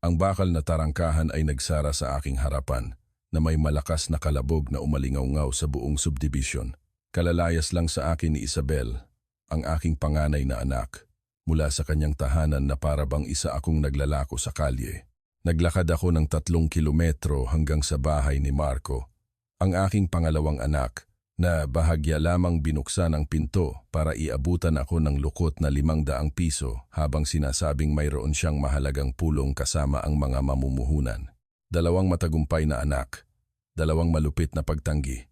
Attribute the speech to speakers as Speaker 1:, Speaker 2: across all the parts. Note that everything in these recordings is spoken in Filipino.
Speaker 1: Ang bakal na tarangkahan ay nagsara sa aking harapan na may malakas na kalabog na umalingaw-ngaw sa buong subdivision. Kalalayas lang sa akin ni Isabel, ang aking panganay na anak, mula sa kanyang tahanan na para bang isa akong naglalako sa kalye. Naglakad ako ng 3 kilometro hanggang sa bahay ni Marco, ang aking pangalawang anak, na bahagya lamang binuksan ang pinto para iabutan ako ng lukot na 500 piso habang sinasabing mayroon siyang mahalagang pulong kasama ang mga mamumuhunan. 2 matagumpay na anak, 2 malupit na pagtanggi.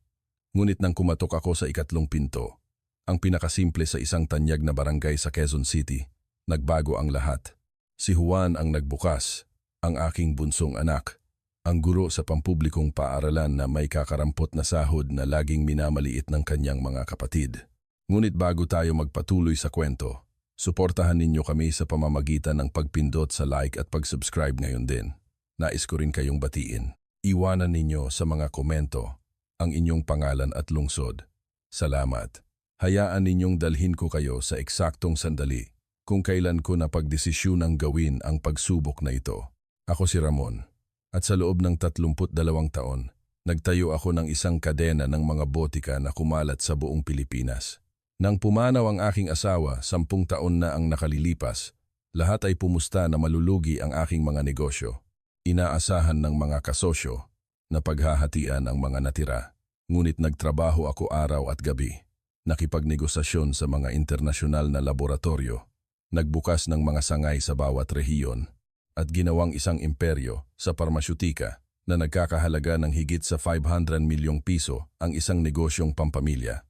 Speaker 1: Ngunit nang kumatok ako sa ikatlong pinto, ang pinakasimple sa isang tanyag na barangay sa Quezon City, nagbago ang lahat. Si Juan ang nagbukas, ang aking bunsong anak, ang guro sa pampublikong paaralan na may kakarampot na sahod na laging minamaliit ng kanyang mga kapatid. Ngunit bago tayo magpatuloy sa kwento, suportahan ninyo kami sa pamamagitan ng pagpindot sa like at pag-subscribe ngayon din. Nais ko rin kayong batiin. Iwanan ninyo sa mga komento ang inyong pangalan at lungsod. Salamat. Hayaan ninyong dalhin ko kayo sa eksaktong sandali kung kailan ko napagdesisyunang gawin ang pagsubok na ito. Ako si Ramon. At sa loob ng 32 taon, nagtayo ako ng isang kadena ng mga botika na kumalat sa buong Pilipinas. Nang pumanaw ang aking asawa, 10 taon na ang nakalilipas, lahat ay pumusta na malulugi ang aking mga negosyo. Inaasahan ng mga kasosyo na paghahatian ang mga natira. Ngunit nagtrabaho ako araw at gabi. Nakipagnegosasyon sa mga internasyonal na laboratorio. Nagbukas ng mga sangay sa bawat rehiyon. At ginawang isang imperyo sa parmasyutika na nagkakahalaga ng higit sa 500 milyong piso ang isang negosyong pampamilya.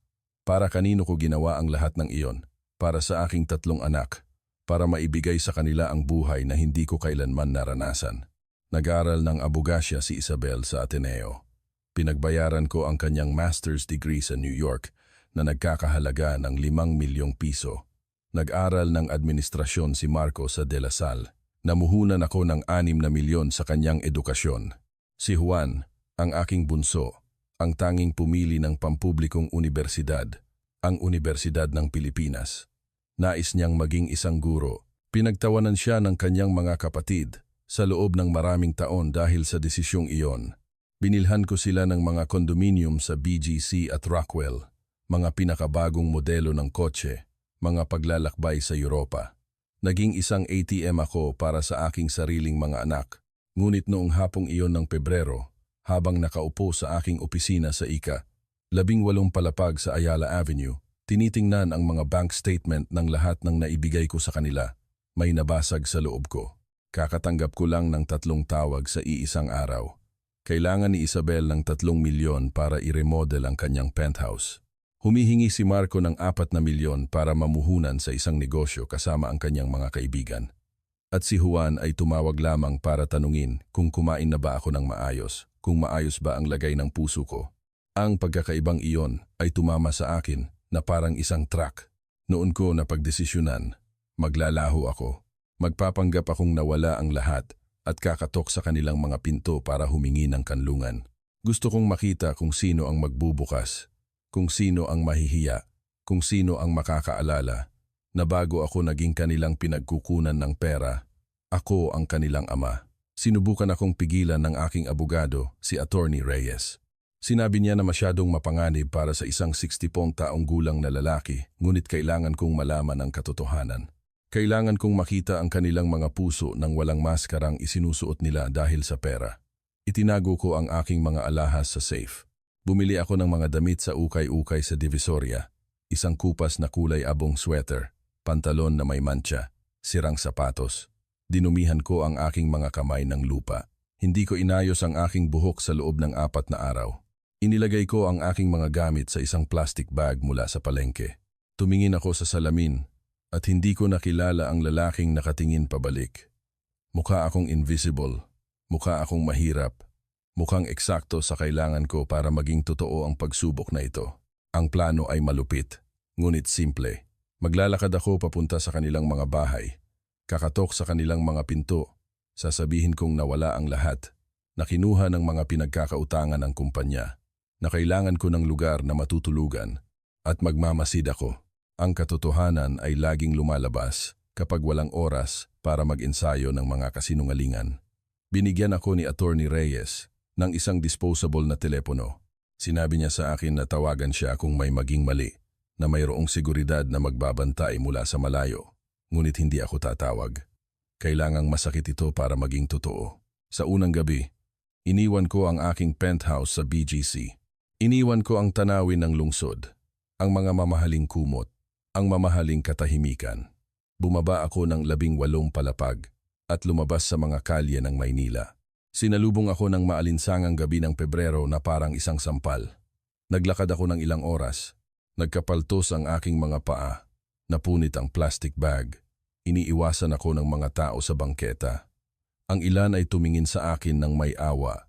Speaker 1: Para kanino ko ginawa ang lahat ng iyon? Para sa aking 3 anak, para maibigay sa kanila ang buhay na hindi ko kailanman naranasan. Nag-aral ng abogasya si Isabel sa Ateneo. Pinagbayaran ko ang kanyang master's degree sa New York na nagkakahalaga ng 5 milyong piso. Nag-aral ng administrasyon si Marco sa De La Salle. Namuhunan ako ng 6 na milyon sa kanyang edukasyon. Si Juan, ang aking bunso, ang tanging pumili ng pampublikong unibersidad, ang Universidad ng Pilipinas. Nais niyang maging isang guro. Pinagtawanan siya ng kanyang mga kapatid sa loob ng maraming taon dahil sa desisyong iyon. Binilhan ko sila ng mga kondominium sa BGC at Rockwell, mga pinakabagong modelo ng kotse, mga paglalakbay sa Europa. Naging isang ATM ako para sa aking sariling mga anak. Ngunit noong hapong iyon ng Pebrero, habang nakaupo sa aking opisina sa ICA, 18 palapag sa Ayala Avenue, tinitingnan ang mga bank statement ng lahat ng naibigay ko sa kanila. May nabasag sa loob ko. Kakatanggap ko lang ng 3 tawag sa iisang araw. Kailangan ni Isabel ng 3 milyon para i-remodel ang kanyang penthouse. Humihingi si Marco ng 4 na milyon para mamuhunan sa isang negosyo kasama ang kanyang mga kaibigan. At si Juan ay tumawag lamang para tanungin kung kumain na ba ako ng maayos, kung maayos ba ang lagay ng puso ko. Ang pagkakaibang iyon ay tumama sa akin na parang isang truck. Noon ko napagdesisyonan, maglalaho ako. Magpapanggap akong nawala ang lahat at kakatok sa kanilang mga pinto para humingi ng kanlungan. Gusto kong makita kung sino ang magbubukas, kung sino ang mahihiya, kung sino ang makakaalala, na bago ako naging kanilang pinagkukunan ng pera, ako ang kanilang ama. Sinubukan akong pigilan ng aking abogado, si Attorney Reyes. Sinabi niya na masyadong mapanganib para sa isang 60 taong gulang na lalaki, ngunit kailangan kong malaman ang katotohanan. Kailangan kong makita ang kanilang mga puso nang walang maskarang isinusuot nila dahil sa pera. Itinago ko ang aking mga alahas sa safe. Bumili ako ng mga damit sa ukay-ukay sa Divisoria, isang kupas na kulay abong sweater, pantalon na may mantsa, sirang sapatos. Dinumihan ko ang aking mga kamay ng lupa. Hindi ko inayos ang aking buhok sa loob ng 4 na araw. Inilagay ko ang aking mga gamit sa isang plastic bag mula sa palengke. Tumingin ako sa salamin at hindi ko nakilala ang lalaking nakatingin pabalik. Mukha akong invisible, mukha akong mahirap. Mukhang eksakto sa kailangan ko para maging totoo ang pagsubok na ito. Ang plano ay malupit, ngunit simple. Maglalakad ako papunta sa kanilang mga bahay. Kakatok sa kanilang mga pinto. Sasabihin kong nawala ang lahat, na kinuha ng mga pinagkakautangan ng kumpanya, na kailangan ko ng lugar na matutulugan, at magmamasid ako. Ang katotohanan ay laging lumalabas kapag walang oras para mag-ensayo ng mga kasinungalingan. Binigyan ako ni Attorney Reyes ng isang disposable na telepono. Sinabi niya sa akin na tawagan siya kung may maging mali, na mayroong seguridad na magbabantay mula sa malayo. Ngunit hindi ako tatawag. Kailangang masakit ito para maging totoo. Sa unang gabi, iniwan ko ang aking penthouse sa BGC. Iniwan ko ang tanawin ng lungsod, ang mga mamahaling kumot, ang mamahaling katahimikan. Bumaba ako ng 18 palapag at lumabas sa mga kalye ng Maynila. Sinalubong ako ng maalinsangang gabi ng Pebrero na parang isang sampal. Naglakad ako ng ilang oras. Nagkapaltos ang aking mga paa. Napunit ang plastic bag. Iniiwasan ako ng mga tao sa bangketa. Ang ilan ay tumingin sa akin ng may awa.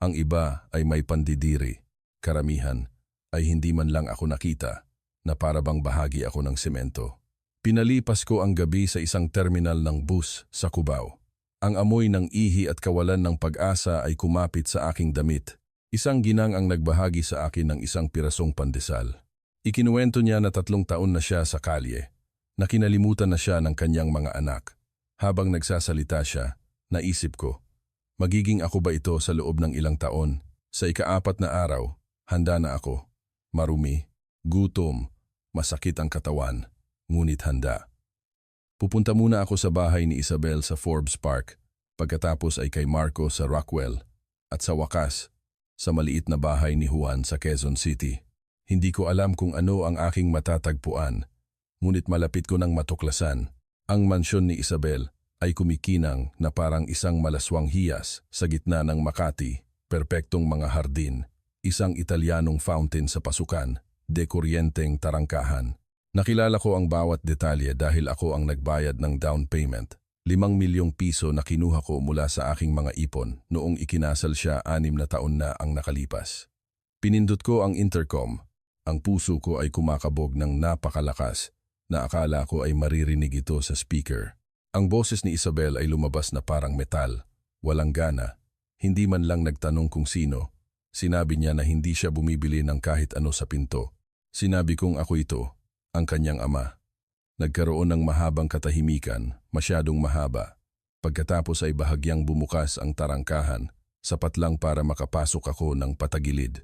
Speaker 1: Ang iba ay may pandidiri. Karamihan ay hindi man lang ako nakita na para bang bahagi ako ng semento. Pinalipas ko ang gabi sa isang terminal ng bus sa Cubao. Ang amoy ng ihi at kawalan ng pag-asa ay kumapit sa aking damit. Isang ginang ang nagbahagi sa akin ng isang pirasong pandesal. Ikinuwento niya na 3 taon na siya sa kalye, na kinalimutan na siya ng kanyang mga anak. Habang nagsasalita siya, naisip ko, magiging ako ba ito sa loob ng ilang taon? Sa ika-4 na araw, handa na ako. Marumi, gutom, masakit ang katawan, ngunit handa. Pupunta muna ako sa bahay ni Isabel sa Forbes Park, pagkatapos ay kay Marco sa Rockwell, at sa wakas, sa maliit na bahay ni Juan sa Quezon City. Hindi ko alam kung ano ang aking matatagpuan, ngunit malapit ko nang matuklasan. Ang mansyon ni Isabel ay kumikinang na parang isang malaswang hiyas sa gitna ng Makati, perpektong mga hardin, isang Italianong fountain sa pasukan, dekuryenteng tarangkahan. Nakilala ko ang bawat detalye dahil ako ang nagbayad ng down payment, 5 milyong piso na kinuha ko mula sa aking mga ipon noong ikinasal siya 6 na taon na ang nakalipas. Pinindot ko ang intercom. Ang puso ko ay kumakabog ng napakalakas na akala ko ay maririnig ito sa speaker. Ang boses ni Isabel ay lumabas na parang metal, walang gana. Hindi man lang nagtanong kung sino. Sinabi niya na hindi siya bumibili ng kahit ano sa pinto. Sinabi kong ako ito, ang kanyang ama. Nagkaroon ng mahabang katahimikan, masyadong mahaba. Pagkatapos ay bahagyang bumukas ang tarangkahan, sapat lang para makapasok ako ng patagilid.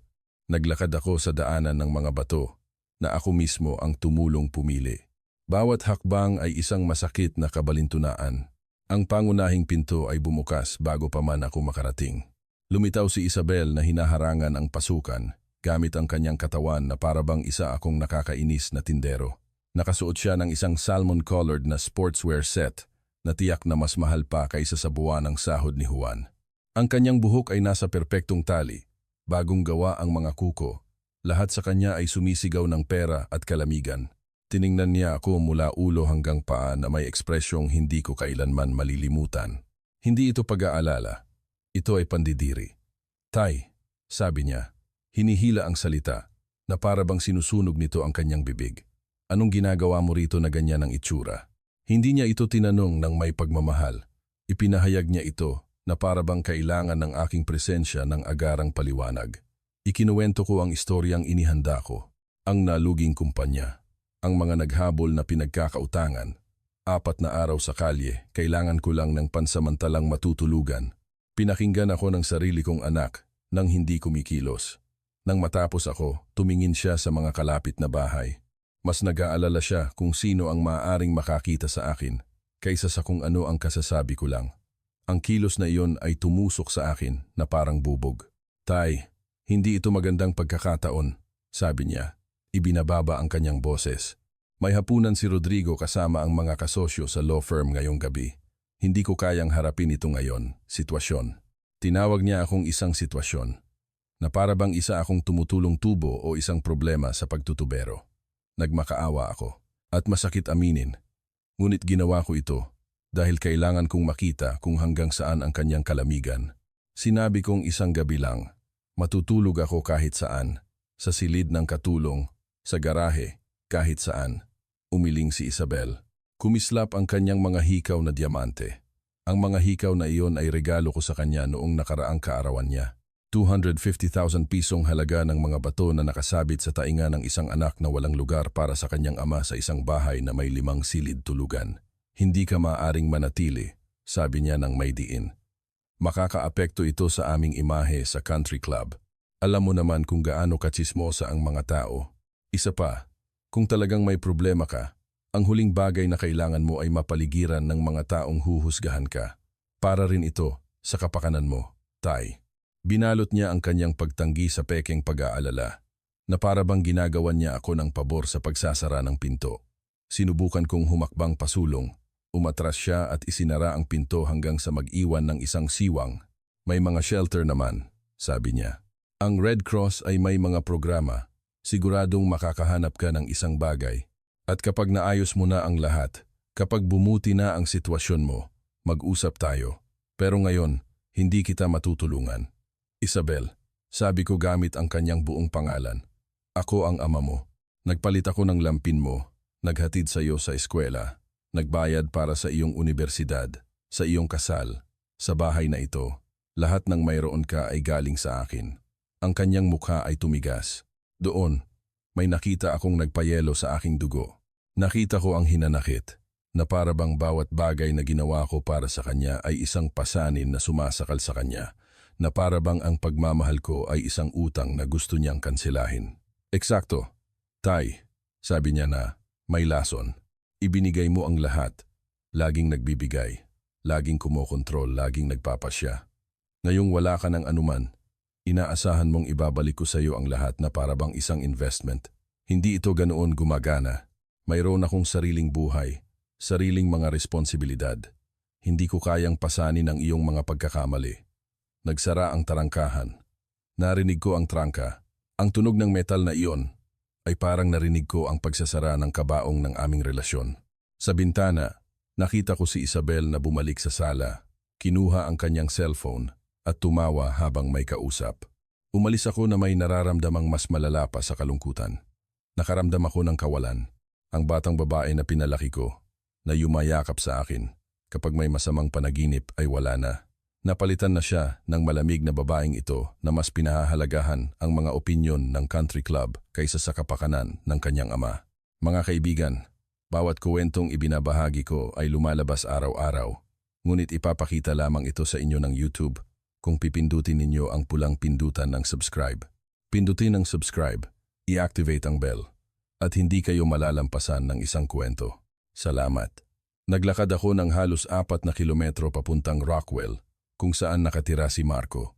Speaker 1: Naglakad ako sa daanan ng mga bato, na ako mismo ang tumulong pumili. Bawat hakbang ay isang masakit na kabalintunaan. Ang pangunahing pinto ay bumukas bago pa man ako makarating. Lumitaw si Isabel na hinaharangan ang pasukan, gamit ang kanyang katawan na parabang isa akong nakakainis na tindero. Nakasuot siya ng isang salmon-colored na sportswear set na tiyak na mas mahal pa kaysa sa buwan ng sahod ni Juan. Ang kanyang buhok ay nasa perpektong tali, bagong gawa ang mga kuko. Lahat sa kanya ay sumisigaw ng pera at kalamigan. Tiningnan niya ako mula ulo hanggang paa na may ekspresyong hindi ko kailanman malilimutan. Hindi ito pag-aalala. Ito ay pandidiri. Tay, sabi niya, hinihila ang salita na parabang sinusunog nito ang kanyang bibig. Anong ginagawa mo rito na ganyan ang itsura? Hindi niya ito tinanong ng may pagmamahal. Ipinahayag niya ito na parabang kailangan ng aking presensya ng agarang paliwanag. Ikinuwento ko ang istoryang inihanda ko, ang naluging kumpanya, ang mga naghabol na pinagkakautangan. 4 na araw sa kalye, kailangan ko lang ng pansamantalang matutulugan. Pinakinggan ako ng sarili kong anak nang hindi kumikilos. Nang matapos ako, tumingin siya sa mga kalapit na bahay. Mas nag-aalala siya kung sino ang maaaring makakita sa akin kaysa sa kung ano ang kasasabi ko lang. Ang kilos na iyon ay tumusok sa akin na parang bubog. Tay, hindi ito magandang pagkakataon, sabi niya. Ibinababa ang kanyang boses. May hapunan si Rodrigo kasama ang mga kasosyo sa law firm ngayong gabi. Hindi ko kayang harapin ito ngayon, sitwasyon. Tinawag niya akong isang sitwasyon, na para bang isa akong tumutulong tubo o isang problema sa pagtutubero. Nagmakaawa ako, at masakit aminin. Ngunit ginawa ko ito, dahil kailangan kong makita kung hanggang saan ang kanyang kalamigan. Sinabi kong isang gabi lang, matutulog ako kahit saan, sa silid ng katulong, sa garahe, kahit saan. Umiling si Isabel. Kumislap ang kanyang mga hikaw na diamante. Ang mga hikaw na iyon ay regalo ko sa kanya noong nakaraang kaarawan niya. 250,000 pisong halaga ng mga bato na nakasabit sa tainga ng isang anak na walang lugar para sa kanyang ama sa isang bahay na may 5 silid tulugan. Hindi ka maaaring manatili, sabi niya ng may diin. Makakaapekto ito sa aming imahe sa country club. Alam mo naman kung gaano katsismosa ang mga tao. Isa pa, kung talagang may problema ka, ang huling bagay na kailangan mo ay mapaligiran ng mga taong huhusgahan ka. Para rin ito sa kapakanan mo, Tay. Binalot niya ang kanyang pagtanggi sa pekeng pag-aalala, na para bang ginagawan niya ako ng pabor sa pagsasara ng pinto. Sinubukan kong humakbang pasulong. Umatras siya at isinara ang pinto hanggang sa mag-iwan ng isang siwang. May mga shelter naman, sabi niya. Ang Red Cross ay may mga programa. Siguradong makakahanap ka ng isang bagay. At kapag naayos mo na ang lahat, kapag bumuti na ang sitwasyon mo, mag-usap tayo. Pero ngayon, hindi kita matutulungan. Isabel, sabi ko gamit ang kanyang buong pangalan. Ako ang ama mo. Nagpalit ako ng lampin mo. Naghatid sa iyo sa eskwela. Nagbayad para sa iyong universidad, sa iyong kasal, sa bahay na ito. Lahat ng mayroon ka ay galing sa akin. Ang kanyang mukha ay tumigas. Doon, may nakita akong nagpayelo sa aking dugo. Nakita ko ang hinanakit, na para bang bawat bagay na ginawa ko para sa kanya ay isang pasanin na sumasakal sa kanya, na para bang ang pagmamahal ko ay isang utang na gusto niyang kansilahin. Eksakto, Tay, sabi niya na, may lason. Ibinigay mo ang lahat. Laging nagbibigay. Laging kumokontrol, laging nagpapasya. Ngayong wala ka ng anuman, inaasahan mong ibabalik ko sa iyo ang lahat na para bang isang investment. Hindi ito ganoon gumagana. Mayroon akong sariling buhay, sariling mga responsibilidad. Hindi ko kayang pasanin ang iyong mga pagkakamali. Nagsara ang tarangkahan. Narinig ko ang trangka. Ang tunog ng metal na iyon ay parang narinig ko ang pagsasara ng kabaong ng aming relasyon. Sa bintana, nakita ko si Isabel na bumalik sa sala, kinuha ang kanyang cellphone at tumawa habang may kausap. Umalis ako na may nararamdamang mas malala pa sa kalungkutan. Nakaramdam ako ng kawalan, ang batang babae na pinalaki ko, na yumayakap sa akin. Kapag may masamang panaginip ay wala na. Napalitan na siya ng malamig na babaeng ito na mas pinahahalagahan ang mga opinyon ng country club kaysa sa kapakanan ng kanyang ama. Mga kaibigan, bawat kwentong ibinabahagi ko ay lumalabas araw-araw, ngunit ipapakita lamang ito sa inyo ng YouTube kung pipindutin ninyo ang pulang pindutan ng subscribe. Pindutin ang subscribe, i-activate ang bell, at hindi kayo malalampasan ng isang kwento. Salamat. Naglakad ako ng halos 4 na kilometro papuntang Rockwell, kung saan nakatira si Marco.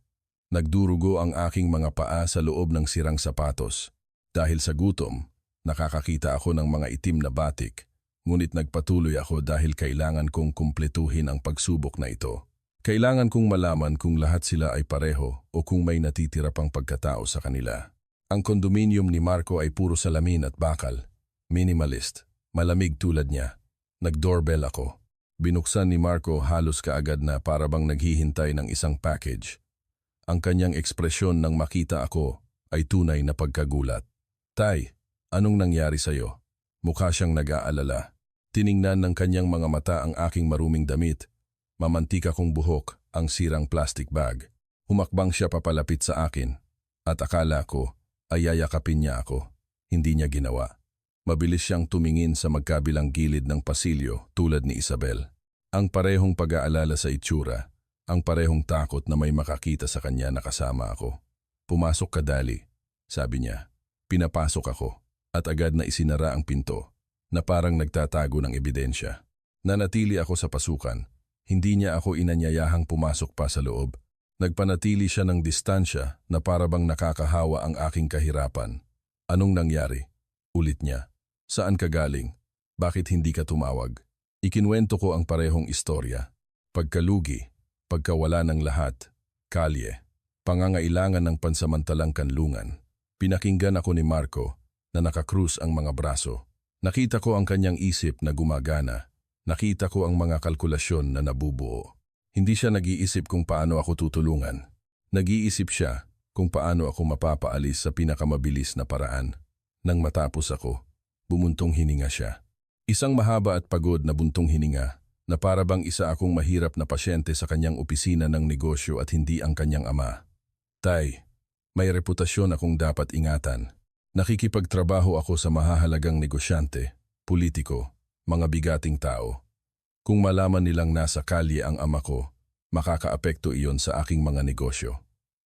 Speaker 1: Nagdurugo ang aking mga paa sa loob ng sirang sapatos. Dahil sa gutom, nakakakita ako ng mga itim na batik, ngunit nagpatuloy ako dahil kailangan kong kumpletuhin ang pagsubok na ito. Kailangan kong malaman kung lahat sila ay pareho o kung may natitira pang pagkatao sa kanila. Ang kondominium ni Marco ay puro salamin at bakal. Minimalist, malamig tulad niya. Nag-doorbell ako. Binuksan ni Marco halos kaagad na para bang naghihintay ng isang package. Ang kanyang ekspresyon nang makita ako ay tunay na pagkagulat. Tay, anong nangyari sa'yo? Mukha siyang nag-aalala. Tiningnan ng kanyang mga mata ang aking maruming damit. Mamantika kong buhok, ang sirang plastic bag. Humakbang siya papalapit sa akin. At akala ko ay yayakapin niya ako. Hindi niya ginawa. Mabilis siyang tumingin sa magkabilang gilid ng pasilyo tulad ni Isabel. Ang parehong pag-aalala sa itsura, ang parehong takot na may makakita sa kanya na kasama ako. Pumasok ka dali, sabi niya. Pinapasok ako at agad na isinara ang pinto na parang nagtatago ng ebidensya. Nanatili ako sa pasukan. Hindi niya ako inanyayahang pumasok pa sa loob. Nagpanatili siya ng distansya na para bang nakakahawa ang aking kahirapan. Anong nangyari? Ulit niya. Saan ka galing? Bakit hindi ka tumawag? Ikinwento ko ang parehong istorya. Pagkalugi, pagkawala ng lahat, kalye, pangangailangan ng pansamantalang kanlungan. Pinakinggan ako ni Marco na nakakrus ang mga braso. Nakita ko ang kanyang isip na gumagana. Nakita ko ang mga kalkulasyon na nabubuo. Hindi siya nag-iisip kung paano ako tutulungan. Nag-iisip siya kung paano ako mapapaalis sa pinakamabilis na paraan. Nang matapos ako, bumuntong hininga siya. Isang mahaba at pagod na buntong hininga na para bang isa akong mahirap na pasyente sa kanyang opisina ng negosyo at hindi ang kanyang ama. Tay, may reputasyon akong dapat ingatan. Nakikipagtrabaho ako sa mahahalagang negosyante, politiko, mga bigating tao. Kung malaman nilang nasa kalye ang ama ko, Makakaapekto iyon sa aking mga negosyo.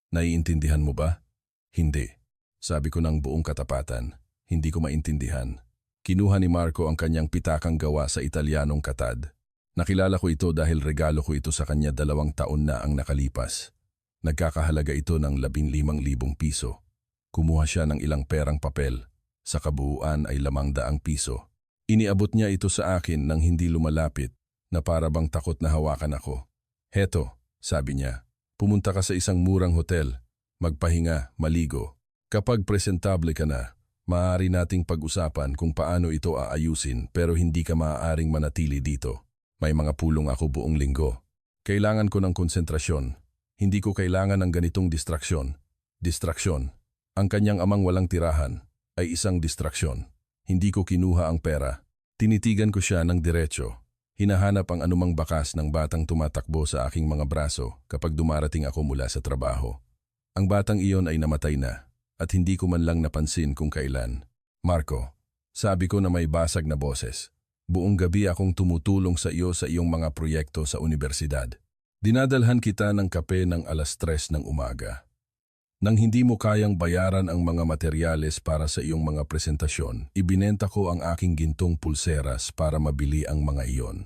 Speaker 1: Naiintindihan mo ba? Hindi. Sabi ko ng buong katapatan, hindi ko maintindihan. Kinuha ni Marco ang kanyang pitakang gawa sa Italianong katad. Nakilala ko ito dahil regalo ko ito sa kanya 2 taon na ang nakalipas. Nagkakahalaga ito ng 15,000 piso. Kumuha siya ng ilang perang papel. Sa kabuuan ay 500 piso. Iniabot niya ito sa akin nang hindi lumalapit na para bang takot na hawakan ako. Heto, sabi niya, pumunta ka sa isang murang hotel. Magpahinga, maligo. Kapag presentable ka na, maaari nating pag-usapan kung paano ito aayusin pero hindi ka maaaring manatili dito. May mga pulong ako buong linggo. Kailangan ko ng konsentrasyon. Hindi ko kailangan ng ganitong distraksyon. Distraksyon. Ang kanyang amang walang tirahan ay isang distraksyon. Hindi ko kinuha ang pera. Tinitigan ko siya ng diretso. Hinahanap ang anumang bakas ng batang tumatakbo sa aking mga braso kapag dumarating ako mula sa trabaho. Ang batang iyon ay namatay na at hindi ko man lang napansin kung kailan. Marco, sabi ko na may basag na boses. Buong gabi akong tumutulong sa iyo sa iyong mga proyekto sa universidad. Dinadalhan kita ng kape ng 3:00 ng umaga. Nang hindi mo kayang bayaran ang mga materyales para sa iyong mga presentasyon, ibinenta ko ang aking gintong pulseras para mabili ang mga iyon.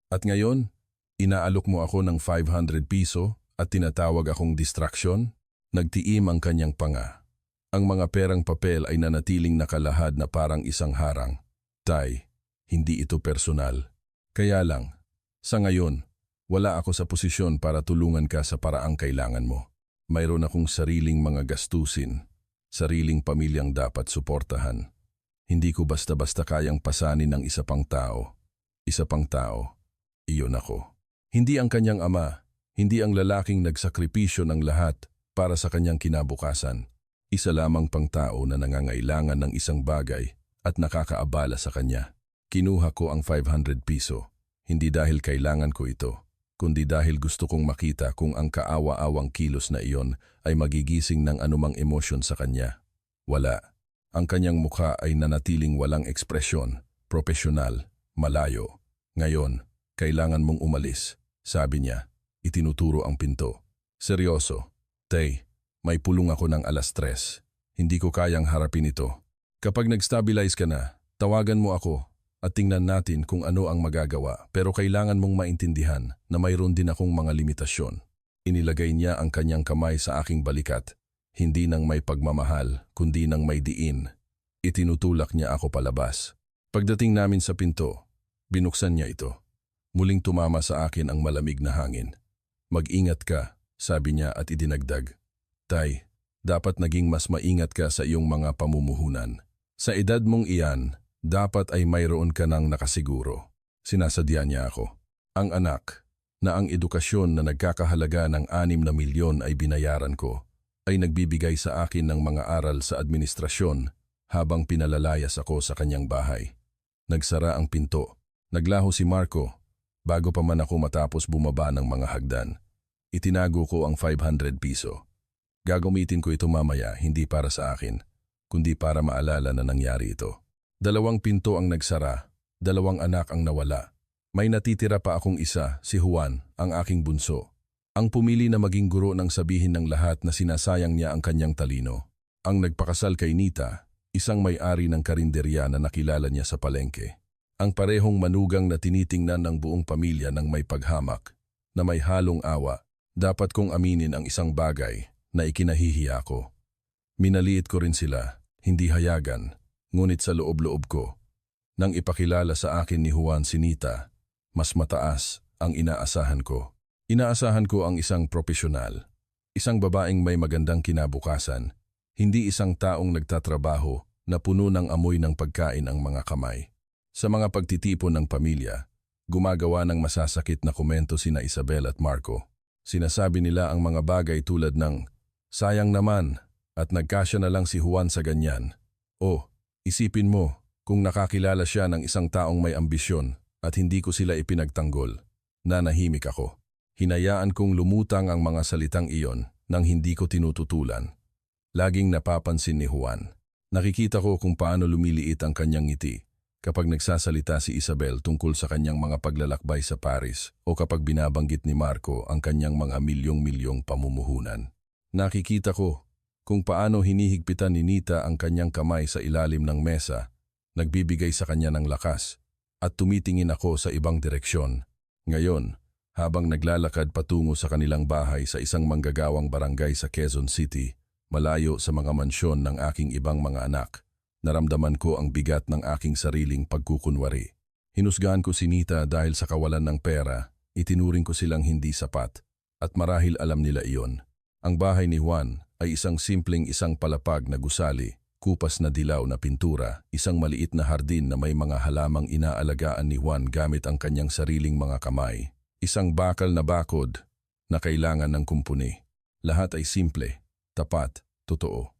Speaker 1: At ngayon, inaalok mo ako ng 500 piso at tinatawag akong distraksyon? Nagtiim ang kanyang panga. Ang mga perang papel ay nanatiling nakalahad na parang isang harang. Tay, hindi ito personal. Kaya lang, sa ngayon, wala ako sa posisyon para tulungan ka sa paraang kailangan mo. Mayroon akong sariling mga gastusin, sariling pamilyang dapat suportahan. Hindi ko basta-basta kayang pasanin ng isa pang tao. Isa pang tao, iyon ako. Hindi ang kanyang ama, hindi ang lalaking nagsakripisyo ng lahat para sa kanyang kinabukasan. Isa lamang pang tao na nangangailangan ng isang bagay at nakakaabala sa kanya. Kinuha ko ang 500 piso, hindi dahil kailangan ko ito, kundi dahil gusto kong makita kung ang kaawa-awang kilos na iyon ay magigising ng anumang emosyon sa kanya. Wala. Ang kanyang mukha ay nanatiling walang ekspresyon, profesional, malayo. Ngayon, kailangan mong umalis, sabi niya. Itinuturo ang pinto. Seryoso. Tay, may pulong ako ng 3:00. Hindi ko kayang harapin ito. Kapag nag-stabilize ka na, tawagan mo ako at tingnan natin kung ano ang magagawa, pero kailangan mong maintindihan na mayroon din akong mga limitasyon. Inilagay niya ang kanyang kamay sa aking balikat, hindi nang may pagmamahal, kundi nang may diin. Itinutulak niya ako palabas. Pagdating namin sa pinto, binuksan niya ito. Muling tumama sa akin ang malamig na hangin. Mag-ingat ka, sabi niya at idinagdag. Tay, dapat naging mas maingat ka sa iyong mga pamumuhunan. Sa edad mong iyan, dapat ay mayroon ka ng nakasiguro. Sinasadya niya ako. Ang anak, na ang edukasyon na nagkakahalaga ng 6 na milyon ay binayaran ko, ay nagbibigay sa akin ng mga aral sa administrasyon habang pinalalayas ako sa kanyang bahay. Nagsara ang pinto. Naglaho si Marco bago pa man ako matapos bumaba ng mga hagdan. Itinago ko ang 500 piso. Gagamitin ko ito mamaya hindi para sa akin, kundi para maalala na nangyari ito. 2 pinto ang nagsara, 2 anak ang nawala. May natitira pa akong isa, si Juan, ang aking bunso. Ang pumili na maging guro nang sabihin ng lahat na sinasayang niya ang kanyang talino. Ang nagpakasal kay Nita, isang may-ari ng karinderya na nakilala niya sa palengke. Ang parehong manugang na tinitingnan ng buong pamilya ng may paghamak, na may halong awa. Dapat kong aminin ang isang bagay na ikinahihiya ko. Minaliit ko rin sila, hindi hayagan. Ngunit sa loob-loob ko, nang ipakilala sa akin ni Juan si Nita, mas mataas ang inaasahan ko. Inaasahan ko ang isang profesional, isang babaeng may magandang kinabukasan, hindi isang taong nagtatrabaho na puno ng amoy ng pagkain ang mga kamay. Sa mga pagtitipon ng pamilya, gumagawa ng masasakit na komento sina Isabel at Marco. Sinasabi nila ang mga bagay tulad ng, sayang naman at nagkasya na lang si Juan sa ganyan. O, isipin mo kung nakakilala siya ng isang taong may ambisyon at hindi ko sila ipinagtanggol. Nanahimik ako. Hinayaan kong lumutang ang mga salitang iyon nang hindi ko tinututulan. Laging napapansin ni Juan. Nakikita ko kung paano lumiliit ang kanyang ngiti Kapag nagsasalita si Isabel tungkol sa kanyang mga paglalakbay sa Paris o kapag binabanggit ni Marco ang kanyang mga milyong-milyong pamumuhunan. Nakikita ko kung paano hinihigpitan ni Nita ang kanyang kamay sa ilalim ng mesa, nagbibigay sa kanya ng lakas, at tumitingin ako sa ibang direksyon. Ngayon, habang naglalakad patungo sa kanilang bahay sa isang manggagawang barangay sa Quezon City, malayo sa mga mansyon ng aking ibang mga anak, naramdaman ko ang bigat ng aking sariling pagkukunwari. Hinusgahan ko si Nita dahil sa kawalan ng pera, itinuring ko silang hindi sapat, at marahil alam nila iyon. Ang bahay ni Juan ay isang isang palapag na gusali, kupas na dilaw na pintura, isang maliit na hardin na may mga halamang inaalagaan ni Juan gamit ang kanyang sariling mga kamay, isang bakal na bakod na kailangan ng kumpuni. Lahat ay simple, tapat, totoo.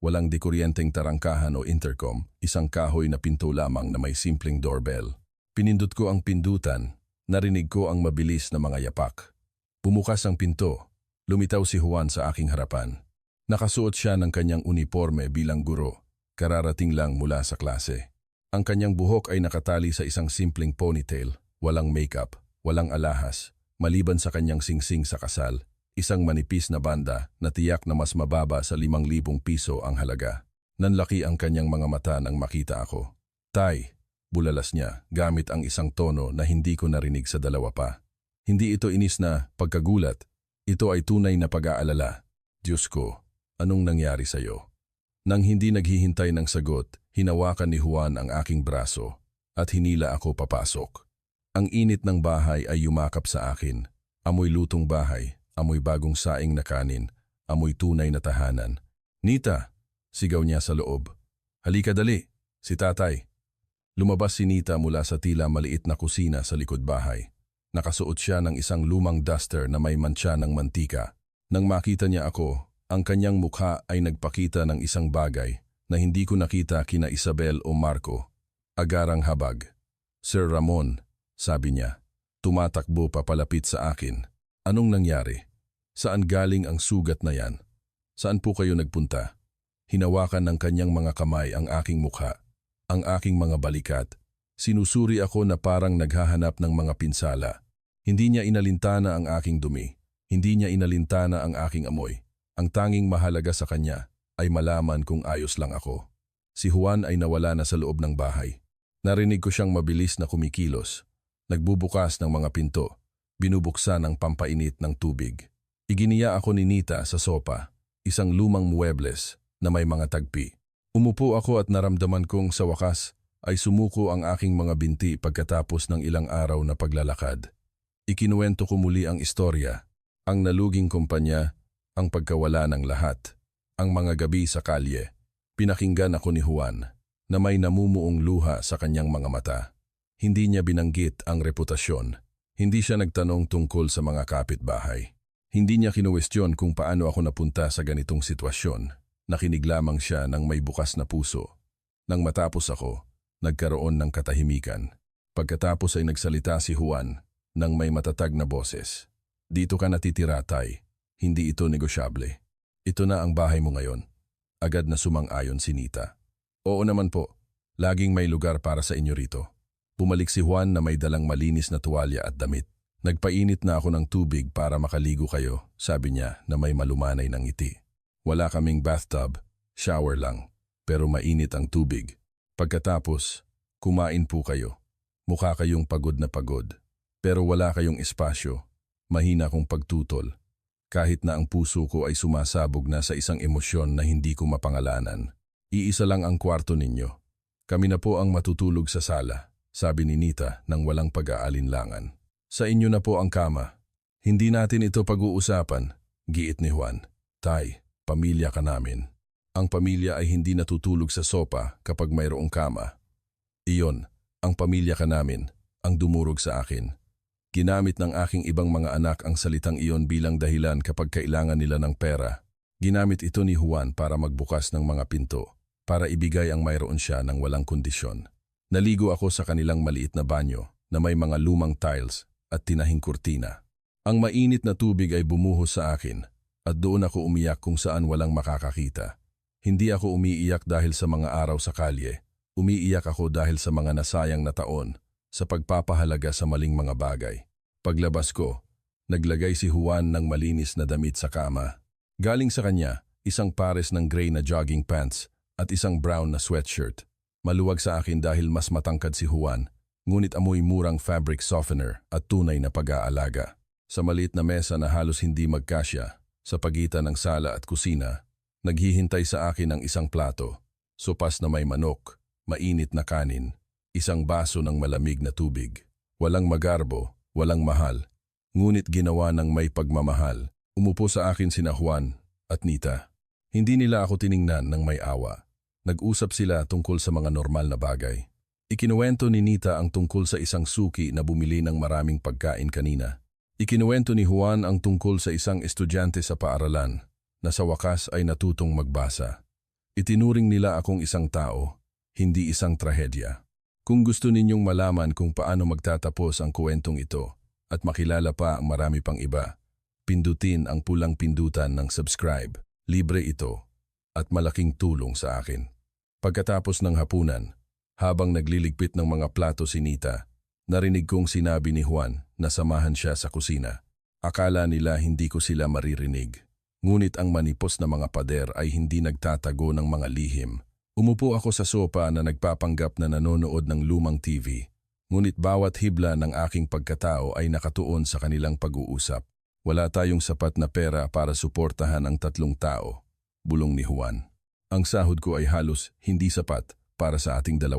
Speaker 1: Walang dekuryenteng tarangkahan o intercom, isang kahoy na pinto lamang na may simpleng doorbell. Pinindot ko ang pindutan, narinig ko ang mabilis na mga yapak. Bumukas ang pinto, lumitaw si Juan sa aking harapan. Nakasuot siya ng kanyang uniforme bilang guro, kararating lang mula sa klase. Ang kanyang buhok ay nakatali sa isang simpleng ponytail, walang makeup, walang alahas, maliban sa kanyang singsing sa kasal. Isang manipis na banda na tiyak na mas mababa sa 5,000 piso ang halaga. Nanlaki ang kanyang mga mata nang makita ako. "Tay," bulalas niya gamit ang isang tono na hindi ko narinig sa dalawa pa. Hindi ito inis na pagkagulat. Ito ay tunay na pag-aalala. "Diyos ko, anong nangyari sa'yo?" Nang hindi naghihintay ng sagot, hinawakan ni Juan ang aking braso at hinila ako papasok. Ang init ng bahay ay yumakap sa akin. Amoy lutong bahay. Amoy bagong saing na kanin, amoy tunay na tahanan. "Nita!" sigaw niya sa loob. "Halika dali, si tatay." Lumabas si Nita mula sa tila maliit na kusina sa likod bahay. Nakasuot siya ng isang lumang duster na may mantsa ng mantika. Nang makita niya ako, ang kanyang mukha ay nagpakita ng isang bagay na hindi ko nakita kina Isabel o Marco. Agarang habag. "Sir Ramon," sabi niya, tumatakbo papalapit sa akin. "Anong nangyari? Saan galing ang sugat na yan? Saan po kayo nagpunta?" Hinawakan ng kanyang mga kamay ang aking mukha, ang aking mga balikat. Sinusuri ako na parang naghahanap ng mga pinsala. Hindi niya inalintana ang aking dumi. Hindi niya inalintana ang aking amoy. Ang tanging mahalaga sa kanya ay malaman kung ayos lang ako. Si Juan ay nawala na sa loob ng bahay. Narinig ko siyang mabilis na kumikilos. Nagbubukas ng mga pinto. Binubuksan ang pampainit ng tubig. Iginiya ako ni Nita sa sopa, isang lumang muebles na may mga tagpi. Umupo ako at naramdaman kong sa wakas ay sumuko ang aking mga binti pagkatapos ng ilang araw na paglalakad. Ikinuwento ko muli ang istorya, ang naluging kumpanya, ang pagkawala ng lahat, ang mga gabi sa kalye. Pinakinggan ako ni Juan na may namumuong luha sa kanyang mga mata. Hindi niya binanggit ang reputasyon. Hindi siya nagtanong tungkol sa mga kapitbahay. Hindi niya kinuwestiyon kung paano ako napunta sa ganitong sitwasyon. Nakinig lamang siya ng may bukas na puso. Nang matapos ako, nagkaroon ng katahimikan. Pagkatapos ay nagsalita si Juan ng may matatag na boses. "Dito ka natitira, tay. Hindi ito negosyable. Ito na ang bahay mo ngayon." Agad na sumang-ayon si Nita. "Oo naman po. Laging may lugar para sa inyo rito." Bumalik si Juan na may dalang malinis na tuwalya at damit. "Nagpainit na ako ng tubig para makaligo kayo," sabi niya na may malumanay ng ngiti. "Wala kaming bathtub, shower lang, pero mainit ang tubig. Pagkatapos, kumain po kayo. Mukha kayong pagod na pagod, pero wala kayong espasyo. Mahina kong pagtutol. Kahit na ang puso ko ay sumasabog na sa isang emosyon na hindi ko mapangalanan. Iisa lang ang kwarto ninyo. Kami na po ang matutulog sa sala," sabi ni Nita nang walang pag-aalinlangan. "Sa inyo na po ang kama. Hindi natin ito pag-uusapan," giit ni Juan. "Tay, pamilya ka namin. Ang pamilya ay hindi natutulog sa sopa kapag mayroong kama. Iyon, ang pamilya ka namin, ang dumurog sa akin." Ginamit ng aking ibang mga anak ang salitang iyon bilang dahilan kapag kailangan nila ng pera. Ginamit ito ni Juan para magbukas ng mga pinto, para ibigay ang mayroon siya ng walang kondisyon. Naligo ako sa kanilang maliit na banyo na may mga lumang tiles at tinahing kurtina. Ang mainit na tubig ay bumuhos sa akin at doon ako umiyak kung saan walang makakakita. Hindi ako umiiyak dahil sa mga araw sa kalye. Umiiyak ako dahil sa mga nasayang na taon sa pagpapahalaga sa maling mga bagay. Paglabas ko, naglagay si Juan ng malinis na damit sa kama. Galing sa kanya, isang pares ng gray na jogging pants at isang brown na sweatshirt. Maluwag sa akin dahil mas matangkad si Juan, ngunit amoy murang fabric softener at tunay na pag-aalaga. Sa maliit na mesa na halos hindi magkasya, sa pagitan ng sala at kusina, naghihintay sa akin ang isang plato, sopas na may manok, mainit na kanin, isang baso ng malamig na tubig. Walang magarbo, walang mahal, ngunit ginawa ng may pagmamahal. Umupo sa akin sina Juan at Nita. Hindi nila ako tiningnan ng may awa. Nag-usap sila tungkol sa mga normal na bagay. Ikinuwento ni Nita ang tungkol sa isang suki na bumili ng maraming pagkain kanina. Ikinuwento ni Juan ang tungkol sa isang estudyante sa paaralan na sa wakas ay natutong magbasa. Itinuring nila akong isang tao, hindi isang trahedya. Kung gusto ninyong malaman kung paano magtatapos ang kwentong ito at makilala pa ang marami pang iba, pindutin ang pulang pindutan ng subscribe. Libre ito at malaking tulong sa akin. Pagkatapos ng hapunan, habang nagliligpit ng mga plato si Nita, narinig kong sinabi ni Juan na samahan siya sa kusina. Akala nila hindi ko sila maririnig. Ngunit ang manipos na mga pader ay hindi nagtatago ng mga lihim. Umupo ako sa sopa na nagpapanggap na nanonood ng lumang TV. Ngunit bawat hibla ng aking pagkatao ay nakatuon sa kanilang pag-uusap. Wala tayong sapat na pera para suportahan ang 3 tao, bulong ni Juan. Ang sahod ko ay halos hindi sapat para sa ating 2.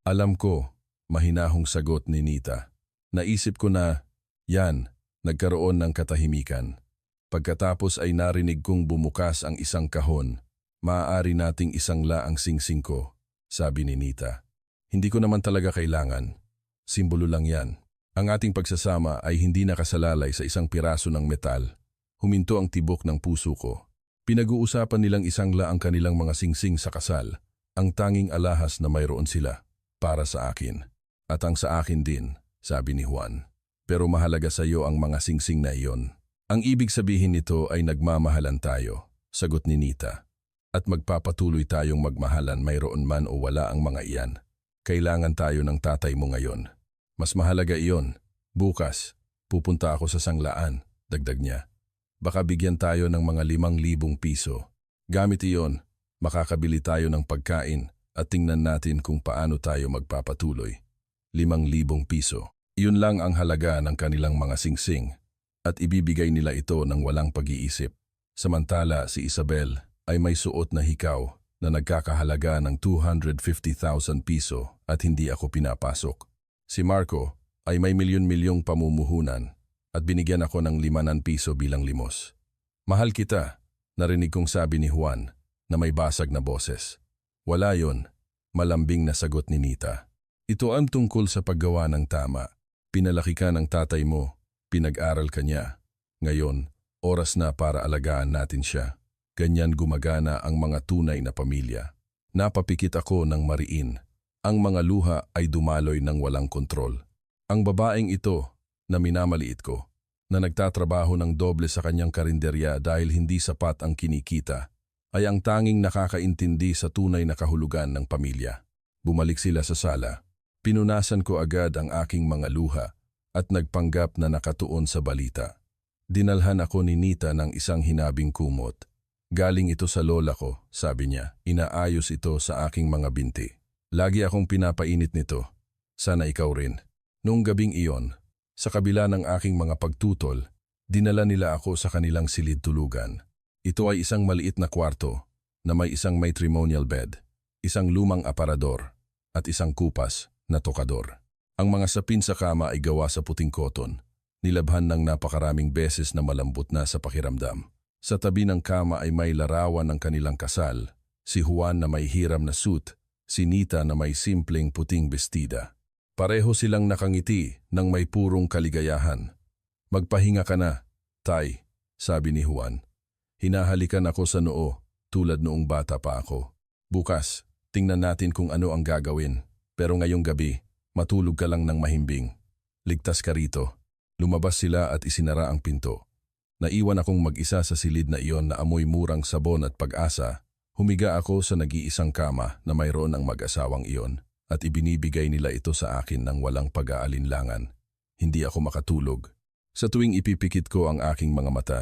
Speaker 1: Alam ko, mahinahong sagot ni Nita. Naisip ko na, yan, nagkaroon ng katahimikan. Pagkatapos ay narinig kong bumukas ang isang kahon. Maaari nating isangla ang singsing ko, sabi ni Nita. Hindi ko naman talaga kailangan. Simbolo lang yan. Ang ating pagsasama ay hindi nakasalalay sa isang piraso ng metal. Huminto ang tibok ng puso ko. Pinag-uusapan nilang isangla ang kanilang mga singsing sa kasal, ang tanging alahas na mayroon sila, para sa akin. At ang sa akin din, sabi ni Juan. Pero mahalaga sa iyo ang mga singsing na iyon. Ang ibig sabihin nito ay nagmamahalan tayo, sagot ni Nita. At magpapatuloy tayong magmahalan mayroon man o wala ang mga iyan. Kailangan tayo ng tatay mo ngayon. Mas mahalaga iyon. Bukas, pupunta ako sa sanglaan, dagdag niya. Baka bigyan tayo ng mga 5,000 piso. Gamit iyon, makakabili tayo ng pagkain at tingnan natin kung paano tayo magpapatuloy. 5,000 piso. Iyon lang ang halaga ng kanilang mga singsing at ibibigay nila ito ng walang pag-iisip. Samantala si Isabel ay may suot na hikaw na nagkakahalaga ng 250,000 piso at hindi ako pinapasok. Si Marco ay may milyon-milyong pamumuhunan at binigyan ako ng 5,000 piso bilang limos. Mahal kita, narinig kong sabi ni Juan na may basag na boses. Wala yon, malambing na sagot ni Nita. Ito ang tungkol sa paggawa ng tama. Pinalaki ka ng tatay mo, pinag-aral ka niya. Ngayon, oras na para alagaan natin siya. Ganyan gumagana ang mga tunay na pamilya. Napapikit ako ng mariin. Ang mga luha ay dumaloy ng walang kontrol. Ang babaeng ito, na minamaliit ko, na nagtatrabaho ng doble sa kanyang karinderya dahil hindi sapat ang kinikita, ay ang tanging nakakaintindi sa tunay na kahulugan ng pamilya. Bumalik sila sa sala. Pinunasan ko agad ang aking mga luha at nagpanggap na nakatuon sa balita. Dinalhan ako ni Nita ng isang hinabing kumot. Galing ito sa lola ko, sabi niya. Inaayos ito sa aking mga binti. Lagi akong pinapainit nito. Sana ikaw rin. Noong gabing iyon, sa kabila ng aking mga pagtutol, dinala nila ako sa kanilang silid tulugan. Ito ay isang maliit na kwarto na may isang matrimonial bed, isang lumang aparador, at isang kupas na tokador. Ang mga sapin sa kama ay gawa sa puting koton, nilabhan ng napakaraming beses na malambot na sa pakiramdam. Sa tabi ng kama ay may larawan ng kanilang kasal, si Juan na may hiram na suit, si Nita na may simpleng puting bestida. Pareho silang nakangiti ng may purong kaligayahan. Magpahinga ka na, Tay, sabi ni Juan. Hinahalikan ako sa noo, tulad noong bata pa ako. Bukas, tingnan natin kung ano ang gagawin. Pero ngayong gabi, matulog ka lang ng mahimbing. Ligtas ka rito. Lumabas sila at isinara ang pinto. Naiwan akong mag-isa sa silid na iyon na amoy murang sabon at pag-asa, Humiga ako sa nag-iisang kama na mayroon ang mag-asawang iyon at ibinibigay nila ito sa akin ng walang pag-aalinlangan. Hindi ako makatulog. Sa tuwing ipipikit ko ang aking mga mata,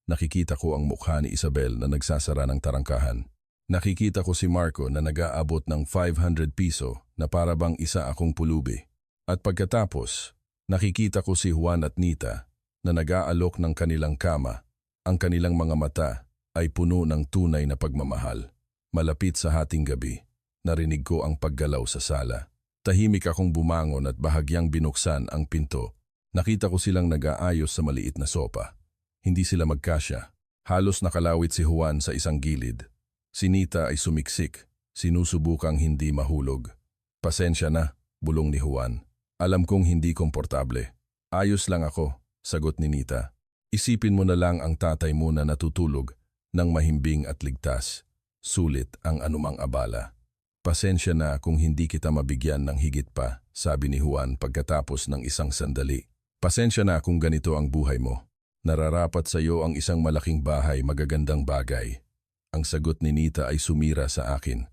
Speaker 1: nakikita ko ang mukha ni Isabel na nagsasara ng tarangkahan. Nakikita ko si Marco na nag-aabot ng 500 piso na para bang isa akong pulubi. At pagkatapos, nakikita ko si Juan at Nita na nag-aalok ng kanilang kama. Ang kanilang mga mata ay puno ng tunay na pagmamahal. Malapit sa hating gabi, narinig ko ang paggalaw sa sala. Tahimik akong bumangon at bahagyang binuksan ang pinto. Nakita ko silang nag-aayos sa maliit na sopa. Hindi sila magkasya. Halos nakalawit si Juan sa isang gilid. Si Nita ay sumiksik, sinusubukang hindi mahulog. Pasensya na, bulong ni Juan. Alam kong hindi komportable. Ayos lang ako, sagot ni Nita. Isipin mo na lang ang tatay mo na natutulog ng mahimbing at ligtas. Sulit ang anumang abala. Pasensya na kung hindi kita mabigyan ng higit pa, sabi ni Juan pagkatapos ng isang sandali. Pasensya na kung ganito ang buhay mo. Nararapat sa iyo ang isang malaking bahay, magagandang bagay. Ang sagot ni Nita ay sumira sa akin.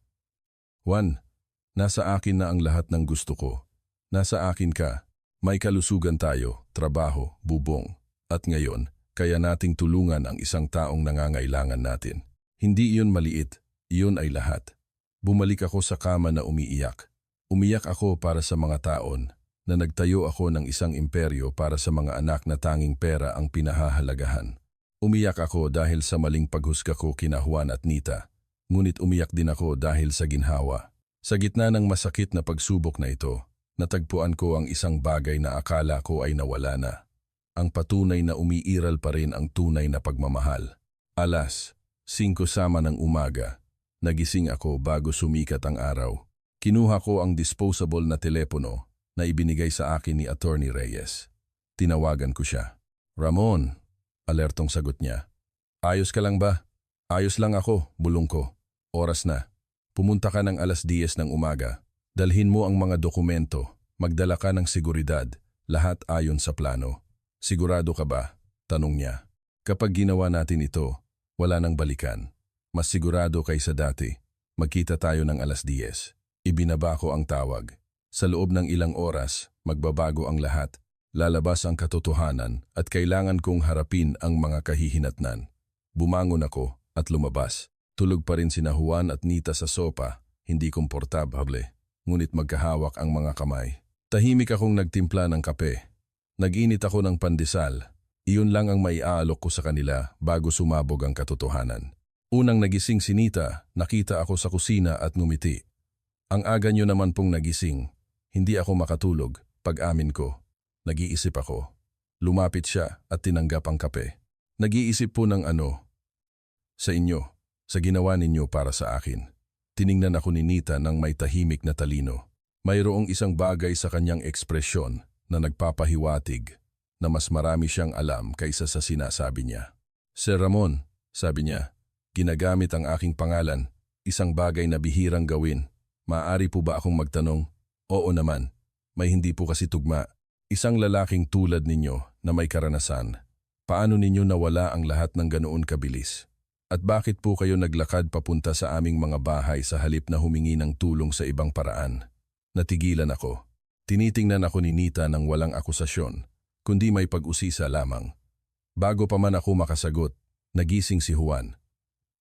Speaker 1: Juan, nasa akin na ang lahat ng gusto ko. Nasa akin ka. May kalusugan tayo, trabaho, bubong. At ngayon, kaya nating tulungan ang isang taong nangangailangan natin. Hindi iyon maliit, iyon ay lahat. Bumalik ako sa kama na umiiyak. Umiyak ako para sa mga taon na nagtayo ako ng isang imperyo para sa mga anak na tanging pera ang pinahahalagahan. Umiyak ako dahil sa maling paghusga ko kina Juan at Nita. Ngunit umiyak din ako dahil sa ginhawa. Sa gitna ng masakit na pagsubok na ito, natagpuan ko ang isang bagay na akala ko ay nawala na. Ang patunay na umiiral pa rin ang tunay na pagmamahal. Alas 5 sama ng umaga, nagising ako bago sumikat ang araw. Kinuha ko ang disposable na telepono na ibinigay sa akin ni Attorney Reyes. Tinawagan ko siya. Ramon, alertong sagot niya. Ayos ka lang ba? Ayos lang ako, bulong ko. Oras na. Pumunta ka ng alas 10 ng umaga. Dalhin mo ang mga dokumento. Magdala ka ng seguridad. Lahat ayon sa plano. Sigurado ka ba? Tanong niya. Kapag ginawa natin ito, wala nang balikan. Mas sigurado kaysa dati. Magkita tayo ng alas 10. Ibinaba ko ang tawag. Sa loob ng ilang oras, magbabago ang lahat. Lalabas ang katotohanan at kailangan kong harapin ang mga kahihinatnan. Bumangon ako at lumabas. Tulog pa rin sina Juan at Nita sa sopa, hindi komportable. Ngunit magkahawak ang mga kamay. Tahimik akong nagtimpla ng kape. Nag-init ako ng pandesal. Iyon lang ang maiaalok ko sa kanila bago sumabog ang katotohanan. Unang nagising si Nita, nakita ako sa kusina at ngumiti. Ang aga niyo naman pong nagising. Hindi ako makatulog, pag-amin ko. Nag-iisip ako. Lumapit siya at tinanggap ang kape. Nag-iisip po ng ano? Sa inyo, sa ginawa ninyo para sa akin. Tiningnan ako ni Nita ng may tahimik na talino. Mayroong isang bagay sa kanyang ekspresyon na nagpapahiwatig na mas marami siyang alam kaysa sa sinasabi niya. Sir Ramon, sabi niya, ginagamit ang aking pangalan, isang bagay na bihirang gawin. Maaari po ba akong magtanong? Oo naman, may hindi po kasi tugma. Isang lalaking tulad ninyo na may karanasan, paano ninyo nawala ang lahat ng ganoon kabilis? At bakit po kayo naglakad papunta sa aming mga bahay sa halip na humingi ng tulong sa ibang paraan? Natigilan ako. Tinitingnan ako ni Nita ng walang akusasyon, kundi may pag-usisa lamang. Bago pa man ako makasagot, nagising si Juan.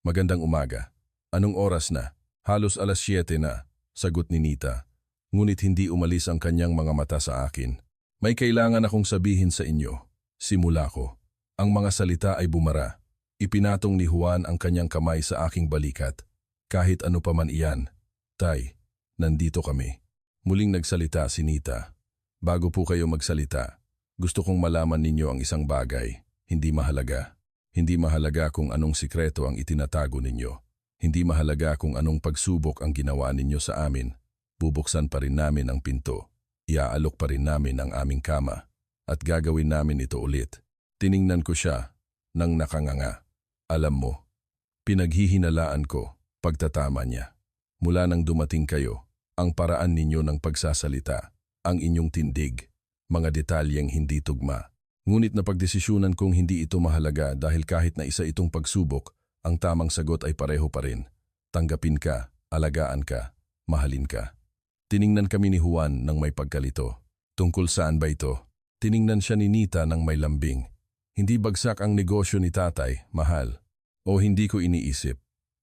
Speaker 1: Magandang umaga. Anong oras na? Halos alas 7 na, sagot ni Nita. Ngunit hindi umalis ang kanyang mga mata sa akin. May kailangan akong sabihin sa inyo. Simula ko. Ang mga salita ay bumara. Ipinatong ni Juan ang kanyang kamay sa aking balikat. Kahit ano pa man iyan. Tay, nandito kami. Muling nagsalita si Nita. Bago po kayo magsalita, gusto kong malaman ninyo ang isang bagay. Hindi mahalaga. Hindi mahalaga kung anong sikreto ang itinatago ninyo. Hindi mahalaga kung anong pagsubok ang ginawa ninyo sa amin. Bubuksan pa rin namin ang pinto. Iaalok pa rin namin ang aming kama. At gagawin namin ito ulit. Tiningnan ko siya nang nakanganga. Alam mo, pinaghihinalaan ko pagtatama niya. Mula nang dumating kayo, ang paraan ninyo ng pagsasalita, ang inyong tindig, mga detalyeng hindi tugma. Ngunit napagdesisyunan kong hindi ito mahalaga dahil kahit na isa itong pagsubok, ang tamang sagot ay pareho pa rin. Tanggapin ka, alagaan ka, mahalin ka. Tiningnan kami ni Juan ng may pagkalito. Tungkol saan ba ito? Tiningnan siya ni Nita ng may lambing. Hindi bagsak ang negosyo ni tatay, mahal. O hindi ko iniisip.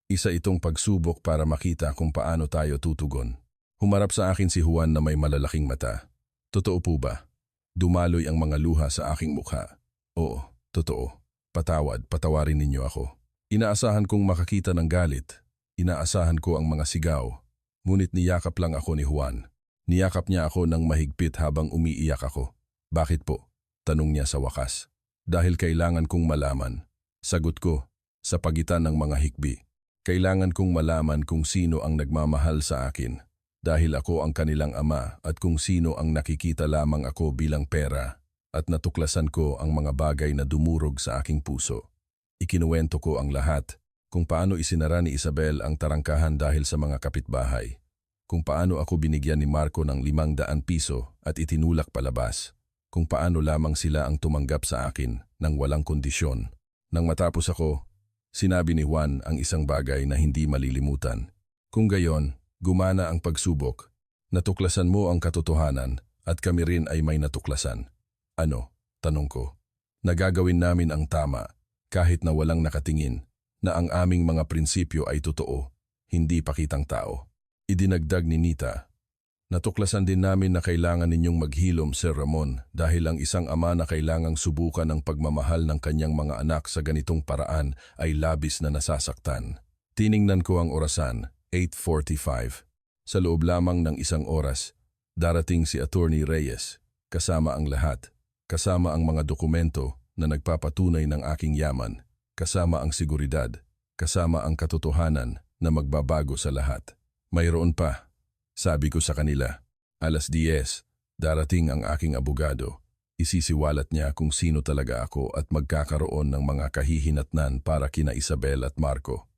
Speaker 1: Isa itong pagsubok para makita kung paano tayo tutugon. Humarap sa akin si Juan na may malalaking mata. Totoo po ba? Dumaloy ang mga luha sa aking mukha. Oo, totoo. Patawarin ninyo ako. Inaasahan kong makakita ng galit. Inaasahan ko ang mga sigaw. Ngunit niyakap lang ako ni Juan. Niyakap niya ako ng mahigpit habang umiiyak ako. Bakit po? Tanong niya sa wakas. Dahil kailangan kong malaman. Sagot ko, sa pagitan ng mga hikbi. Kailangan kong malaman kung sino ang nagmamahal sa akin. Dahil ako ang kanilang ama at kung sino ang nakikita lamang ako bilang pera. At natuklasan ko ang mga bagay na dumurog sa aking puso. Ikinuwento ko ang lahat. Kung paano isinara ni Isabel ang tarangkahan dahil sa mga kapitbahay. Kung paano ako binigyan ni Marco ng 500 piso at itinulak palabas. Kung paano lamang sila ang tumanggap sa akin ng walang kondisyon. Nang matapos ako, sinabi ni Juan ang isang bagay na hindi malilimutan. Kung gayon, gumana ang pagsubok. Natuklasan mo ang katotohanan at kami rin ay may natuklasan. Ano? Tanong ko. Nagagawin namin ang tama kahit na walang nakatingin. Na ang aming mga prinsipyo ay totoo, hindi pakitang tao. Idinagdag ni Nita. Natuklasan din namin na kailangan ninyong maghilom, Sir Ramon, dahil ang isang ama na kailangang subukan ang pagmamahal ng kanyang mga anak sa ganitong paraan ay labis na nasasaktan. Tiningnan ko ang orasan, 8:45. Sa loob lamang ng isang oras, darating si Attorney Reyes, kasama ang lahat, kasama ang mga dokumento na nagpapatunay ng aking yaman. Kasama ang seguridad, kasama ang katotohanan na magbabago sa lahat. Mayroon pa, sabi ko sa kanila, 10:00, darating ang aking abogado. Isisiwalat niya kung sino talaga ako at magkakaroon ng mga kahihinatnan para kina Isabel at Marco.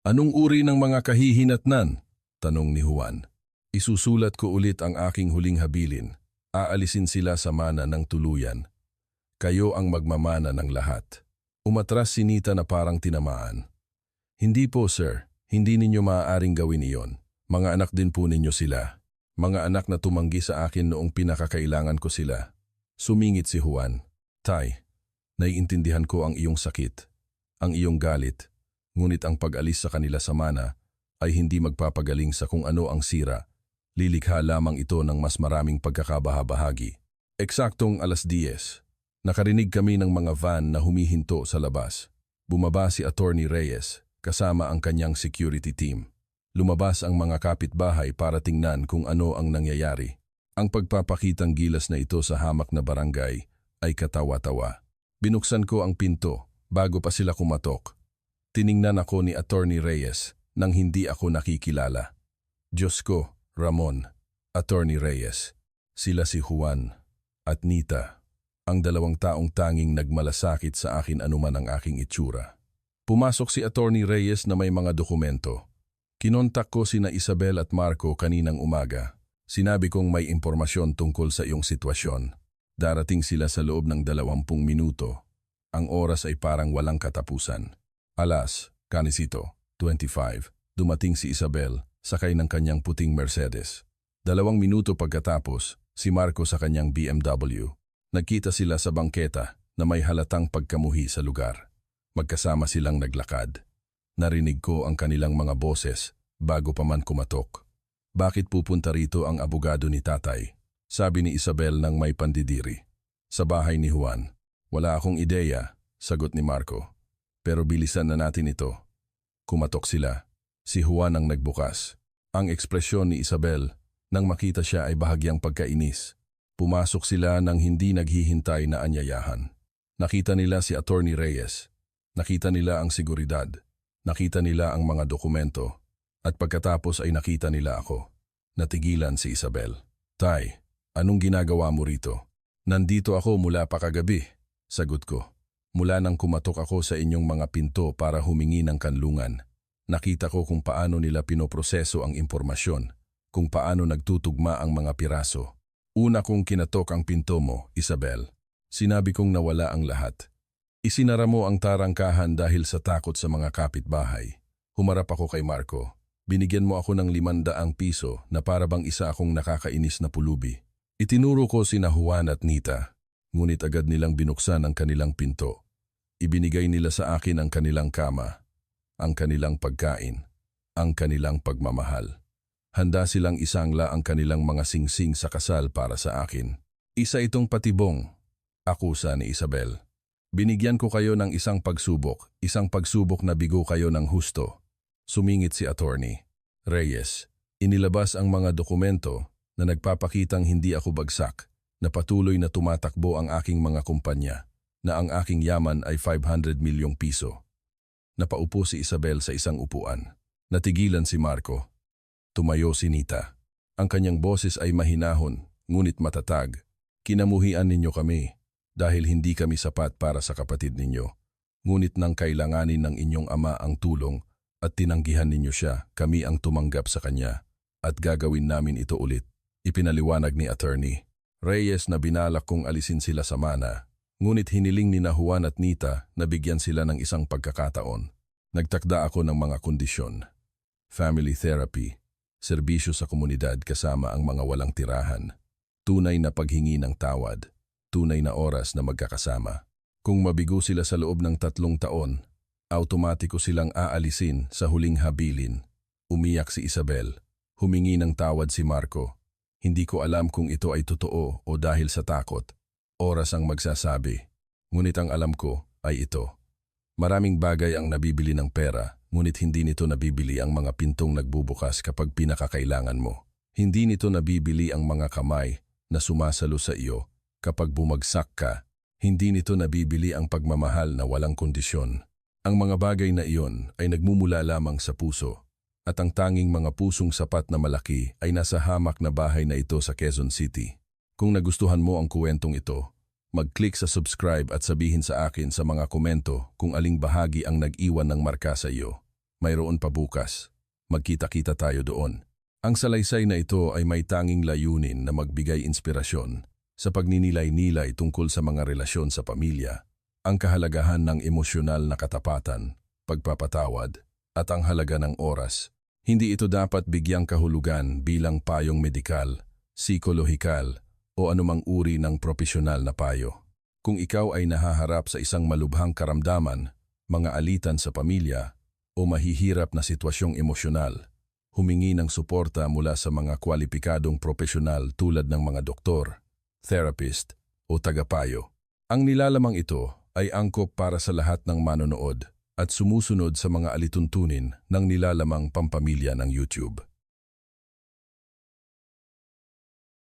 Speaker 1: Anong uri ng mga kahihinatnan? Tanong ni Juan. Isusulat ko ulit ang aking huling habilin. Aalisin sila sa mana ng tuluyan. Kayo ang magmamana ng lahat. Umatras si Nita na parang tinamaan. Hindi po, sir. Hindi ninyo maaaring gawin iyon. Mga anak din po ninyo sila. Mga anak na tumanggi sa akin noong pinakakailangan ko sila. Sumingit si Juan. Tay, naiintindihan ko ang iyong sakit, ang iyong galit. Ngunit ang pag-alis sa kanila sa mana ay hindi magpapagaling sa kung ano ang sira. Lilikha lamang ito ng mas maraming pagkakabahabahagi. Eksaktong 10:00. Nakarinig kami ng mga van na humihinto sa labas. Bumaba si Attorney Reyes, kasama ang kanyang security team. Lumabas ang mga kapitbahay para tingnan kung ano ang nangyayari. Ang pagpapakitang gilas na ito sa hamak na barangay ay katawa-tawa. Binuksan ko ang pinto bago pa sila kumatok. Tiningnan ako ni Attorney Reyes nang hindi ako nakikilala. Diyos ko, Ramon, Attorney Reyes. Sila si Juan at Nita. Ang dalawang taong tanging nagmalasakit sa akin anuman ang aking itsura. Pumasok si Attorney Reyes na may mga dokumento. Kinontak ko sina Isabel at Marco kaninang umaga. Sinabi kong may impormasyon tungkol sa iyong sitwasyon. Darating sila sa loob ng 20 minuto. Ang oras ay parang walang katapusan. Alas, Kanisito, 25. Dumating si Isabel, sakay ng kanyang puting Mercedes. 2 minuto pagkatapos, si Marco sa kanyang BMW. Nagkita sila sa bangketa na may halatang pagkamuhi sa lugar. Magkasama silang naglakad. Narinig ko ang kanilang mga boses bago pa man kumatok. Bakit pupunta rito ang abogado ni tatay? Sabi ni Isabel nang may pandidiri. Sa bahay ni Juan. Wala akong ideya, sagot ni Marco. Pero bilisan na natin ito. Kumatok sila. Si Juan ang nagbukas. Ang ekspresyon ni Isabel nang makita siya ay bahagyang pagkainis. Pumasok sila nang hindi naghihintay na anyayahan. Nakita nila si Attorney Reyes. Nakita nila ang seguridad. Nakita nila ang mga dokumento. At pagkatapos ay nakita nila ako. Natigilan si Isabel. Tay, anong ginagawa mo rito? Nandito ako mula pa kagabi, sagot ko. Mula nang kumatok ako sa inyong mga pinto para humingi ng kanlungan. Nakita ko kung paano nila pinoproseso ang impormasyon, kung paano nagtutugma ang mga piraso. Una kong kinatok ang pinto mo, Isabel. Sinabi kong nawala ang lahat. Isinara mo ang tarangkahan dahil sa takot sa mga kapitbahay. Humarap ako kay Marco. Binigyan mo ako ng 500 piso na para bang isa akong nakakainis na pulubi. Itinuro ko sina Juan at Nita, ngunit agad nilang binuksan ang kanilang pinto. Ibinigay nila sa akin ang kanilang kama, ang kanilang pagkain, ang kanilang pagmamahal. Handa silang isangla ang kanilang mga singsing sa kasal para sa akin. Isa itong patibong, akusa ni Isabel. Binigyan ko kayo ng isang pagsubok na bigo kayo ng husto. Sumingit si Attorney Reyes. Inilabas ang mga dokumento na nagpapakitang hindi ako bagsak, na patuloy na tumatakbo ang aking mga kumpanya, na ang aking yaman ay 500 milyong piso. Napaupo si Isabel sa isang upuan. Natigilan si Marco. Tumayo si Nita. Ang kanyang boses ay mahinahon, ngunit matatag. Kinamuhian ninyo kami dahil hindi kami sapat para sa kapatid ninyo. Ngunit nang kailanganin ng inyong ama ang tulong at tinanggihan ninyo siya, kami ang tumanggap sa kanya at gagawin namin ito ulit. Ipinaliwanag ni Attorney Reyes na binalak kong alisin sila sa mana, ngunit hiniling ni Juan at Nita na bigyan sila ng isang pagkakataon. Nagtakda ako ng mga kondisyon. Family therapy, serbisyo sa komunidad kasama ang mga walang tirahan, tunay na paghingi ng tawad, tunay na oras na magkakasama. Kung mabigo sila sa loob ng 3 taon, automatiko silang aalisin sa huling habilin. Umiyak si Isabel. Humingi ng tawad si Marco. Hindi ko alam kung ito ay totoo o dahil sa takot. Oras ang magsasabi. Ngunit ang alam ko ay ito. Maraming bagay ang nabibili ng pera, ngunit hindi nito nabibili ang mga pintong nagbubukas kapag pinakakailangan mo. Hindi nito nabibili ang mga kamay na sumasalo sa iyo kapag bumagsak ka. Hindi nito nabibili ang pagmamahal na walang kondisyon. Ang mga bagay na iyon ay nagmumula lamang sa puso, at ang tanging mga pusong sapat na malaki ay nasa hamak na bahay na ito sa Quezon City. Kung nagustuhan mo ang kwentong ito, mag-click sa subscribe at sabihin sa akin sa mga komento kung aling bahagi ang nag-iwan ng marka sa iyo. Mayroon pa bukas. Magkita-kita tayo doon. Ang salaysay na ito ay may tanging layunin na magbigay inspirasyon sa pagninilay-nilay tungkol sa mga relasyon sa pamilya, ang kahalagahan ng emosyonal na katapatan, pagpapatawad, at ang halaga ng oras. Hindi ito dapat bigyang kahulugan bilang payong medikal, psikolohikal, o anumang uri ng propesyonal na payo. Kung ikaw ay nahaharap sa isang malubhang karamdaman, mga alitan sa pamilya, o mahihirap na sitwasyong emosyonal, humingi ng suporta mula sa mga kwalipikadong propesyonal tulad ng mga doktor, therapist, o tagapayo. Ang nilalamang ito ay angkop para sa lahat ng manonood at sumusunod sa mga alituntunin ng nilalamang pampamilya ng YouTube.